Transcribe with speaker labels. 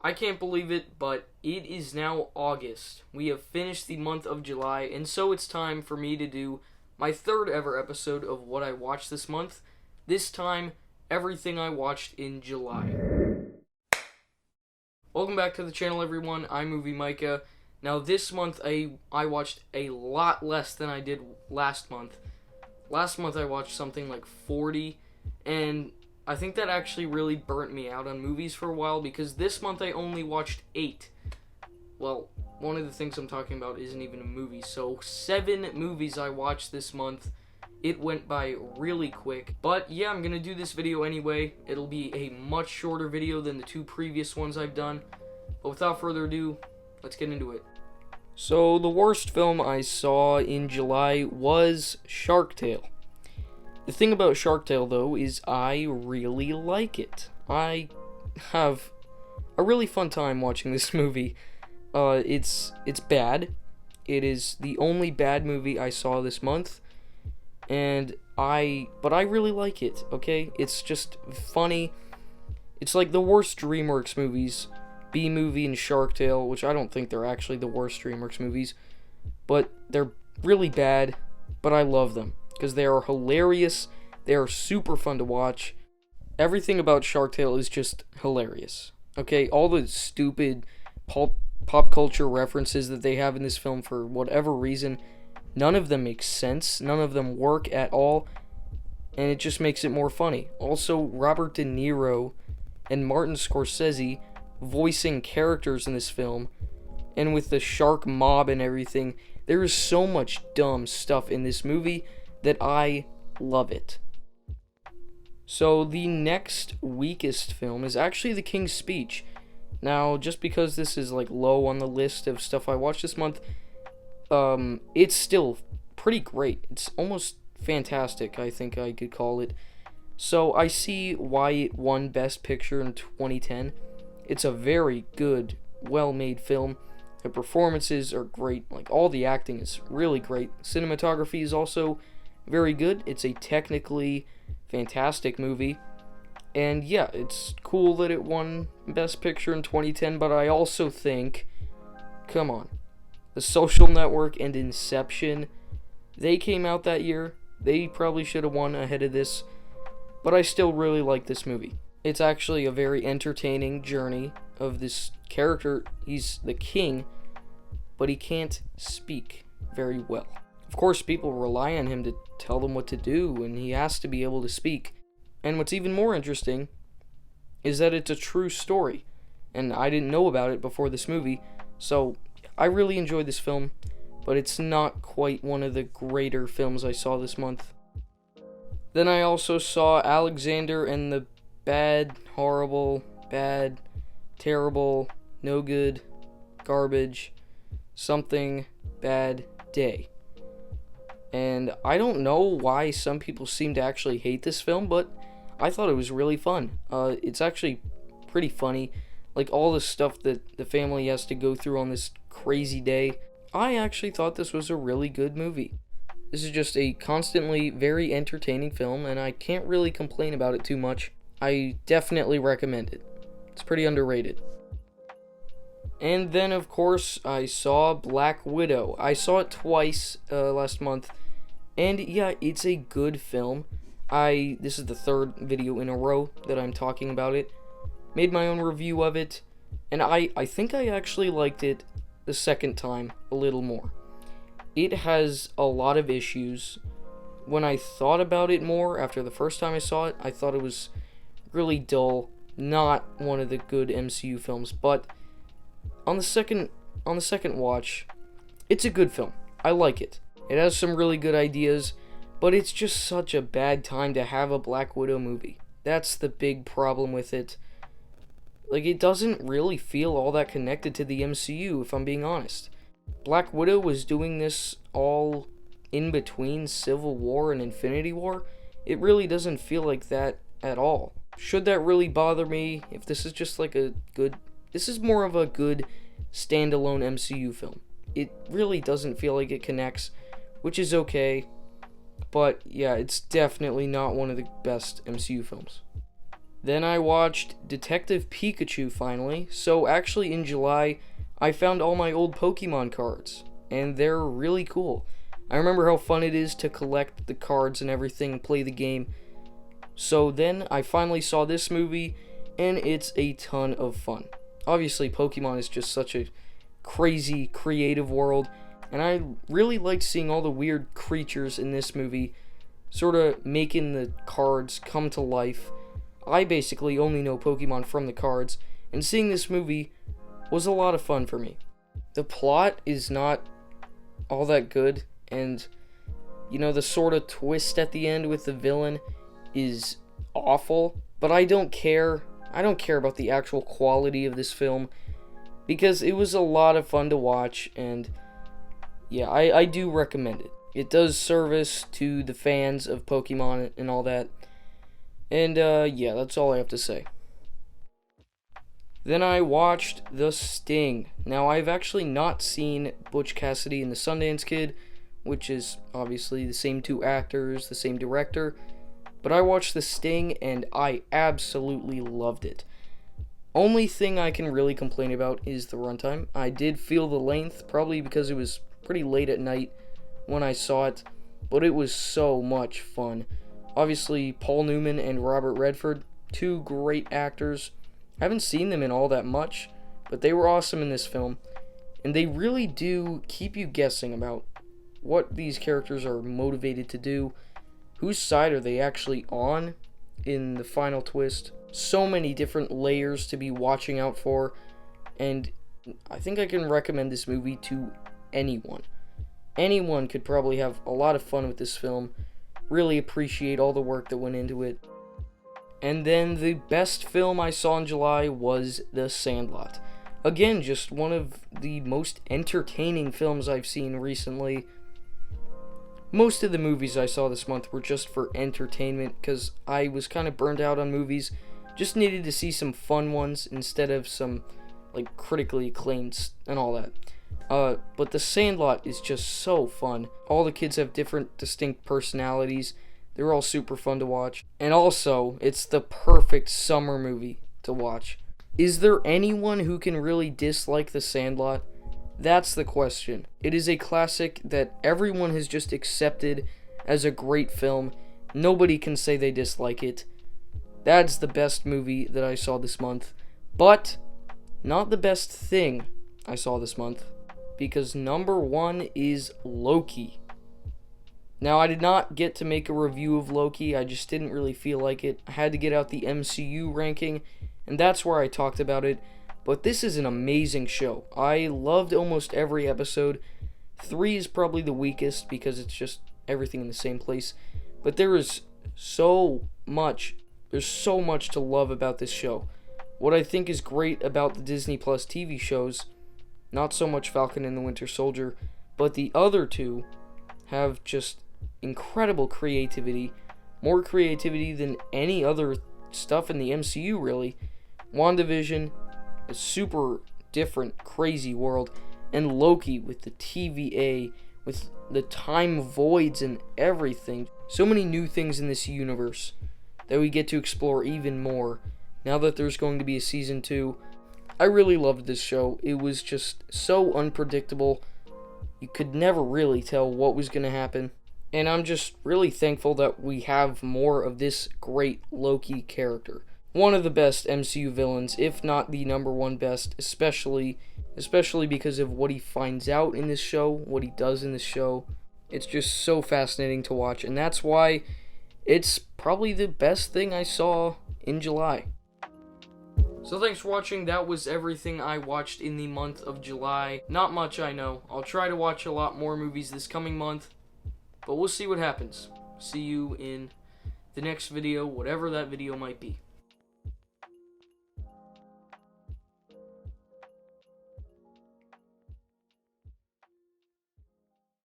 Speaker 1: I can't believe it, but it is now August. We have finished the month of July, and so it's time for me to do my third ever episode of what I watched this month. This time, everything I watched in July. Welcome back to the channel, everyone. I'm Movie Micah. Now, this month I watched a lot less than I did last month. Last month I watched something like 40, and I think that actually really burnt me out on movies for a while because this month I only watched 8. Well, one of the things I'm talking about isn't even a movie, so 7 movies I watched this month. It went by really quick, but yeah, I'm gonna do this video anyway. It'll be a much shorter video than the 2 previous ones I've done, but without further ado, let's get into it. So, the worst film I saw in July was Shark Tale. The thing about Shark Tale, though, is I really like it. I have a really fun time watching this movie. It's bad. It is the only bad movie I saw this month, but I really like it, okay? It's just funny. It's like the worst DreamWorks movies, B-Movie and Shark Tale, which I don't think they're actually the worst DreamWorks movies, but they're really bad, but I love them, because they are hilarious, they are super fun to watch. Everything about Shark Tale is just hilarious, okay? All the stupid pop culture references that they have in this film for whatever reason, none of them make sense, none of them work at all, and it just makes it more funny. Also, Robert De Niro and Martin Scorsese voicing characters in this film, and with the shark mob and everything, there is so much dumb stuff in this movie that I love it. So the next weakest film is actually The King's Speech. Now, just because this is like low on the list of stuff I watched this month, it's still pretty great. It's almost fantastic, I think I could call it. So I see why it won Best Picture in 2010. It's a very good, well-made film. The performances are great. Like, all the acting is really great. Cinematography is also very good. It's a technically fantastic movie. And yeah, it's cool that it won Best Picture in 2010, but I also think, come on, The Social Network and Inception, they came out that year. They probably should have won ahead of this, but I still really like this movie. It's actually a very entertaining journey of this character. He's the king, but he can't speak very well. Of course, people rely on him to tell them what to do, and he has to be able to speak. And what's even more interesting is that it's a true story, and I didn't know about it before this movie, so I really enjoyed this film, but it's not quite one of the greater films I saw this month. Then I also saw Alexander and the Bad, Horrible, Bad, Terrible, No Good, Garbage, Something Bad Day. And I don't know why some people seem to actually hate this film, but I thought it was really fun. It's actually pretty funny. Like, all the stuff that the family has to go through on this crazy day. I actually thought this was a really good movie. This is just a constantly very entertaining film, and I can't really complain about it too much. I definitely recommend it. It's pretty underrated. And then, of course, I saw Black Widow. I saw it twice last month, and yeah, it's a good film. This is the 3rd video in a row that I'm talking about it. Made my own review of it, and I think I actually liked it the second time a little more. It has a lot of issues. When I thought about it more after the first time I saw it, I thought it was really dull, not one of the good MCU films, but on the second watch, it's a good film. I like it. It has some really good ideas, but it's just such a bad time to have a Black Widow movie. That's the big problem with it. Like, it doesn't really feel all that connected to the MCU, if I'm being honest. Black Widow was doing this all in between Civil War and Infinity War. It really doesn't feel like that at all. Should that really bother me if this is just like this is more of a good standalone MCU film. It really doesn't feel like it connects, which is okay, but yeah, it's definitely not one of the best MCU films. Then I watched Detective Pikachu finally. So actually in July, I found all my old Pokemon cards, and they're really cool. I remember how fun it is to collect the cards and everything, play the game. So then I finally saw this movie, and it's a ton of fun. Obviously, Pokemon is just such a crazy, creative world, and I really liked seeing all the weird creatures in this movie, sort of making the cards come to life. I basically only know Pokemon from the cards, and seeing this movie was a lot of fun for me. The plot is not all that good, and the sort of twist at the end with the villain is awful, but I don't care. I don't care about the actual quality of this film, because it was a lot of fun to watch, and yeah, I do recommend it. It does service to the fans of Pokemon and all that, and yeah, that's all I have to say. Then I watched The Sting. Now, I've actually not seen Butch Cassidy and the Sundance Kid, which is obviously the same two actors, the same director, but I watched The Sting and I absolutely loved it. Only thing I can really complain about is the runtime. I did feel the length, probably because it was pretty late at night when I saw it, but it was so much fun. Obviously, Paul Newman and Robert Redford, two great actors. I haven't seen them in all that much, but they were awesome in this film, and they really do keep you guessing about what these characters are motivated to do. Whose side are they actually on in the final twist? So many different layers to be watching out for, and I think I can recommend this movie to anyone. Anyone could probably have a lot of fun with this film, really appreciate all the work that went into it. And then the best film I saw in July was The Sandlot. Again, just one of the most entertaining films I've seen recently. Most of the movies I saw this month were just for entertainment, because I was kind of burned out on movies. Just needed to see some fun ones instead of some critically acclaimed and all that. But The Sandlot is just so fun. All the kids have different distinct personalities. They're all super fun to watch. And also, it's the perfect summer movie to watch. Is there anyone who can really dislike The Sandlot? That's the question. It is a classic that everyone has just accepted as a great film. Nobody can say they dislike it. That's the best movie that I saw this month. But not the best thing I saw this month, because number one is Loki. Now, I did not get to make a review of Loki. I just didn't really feel like it. I had to get out the MCU ranking, and that's where I talked about it. But this is an amazing show. I loved almost every episode. 3 is probably the weakest because it's just everything in the same place. But there is so much. There's so much to love about this show. What I think is great about the Disney Plus TV shows, not so much Falcon and the Winter Soldier, but the other two have just incredible creativity, more creativity than any other stuff in the MCU, really. WandaVision, a super different, crazy world, and Loki with the TVA, with the time voids and everything. So many new things in this universe that we get to explore even more now that there's going to be a season 2. I really loved this show. It was just so unpredictable. You could never really tell what was going to happen. And I'm just really thankful that we have more of this great Loki character. One of the best MCU villains, if not the number one best, especially because of what he finds out in this show, what he does in this show. It's just so fascinating to watch, and that's why it's probably the best thing I saw in July. So thanks for watching. That was everything I watched in the month of July. Not much, I know. I'll try to watch a lot more movies this coming month, but we'll see what happens. See you in the next video, whatever that video might be.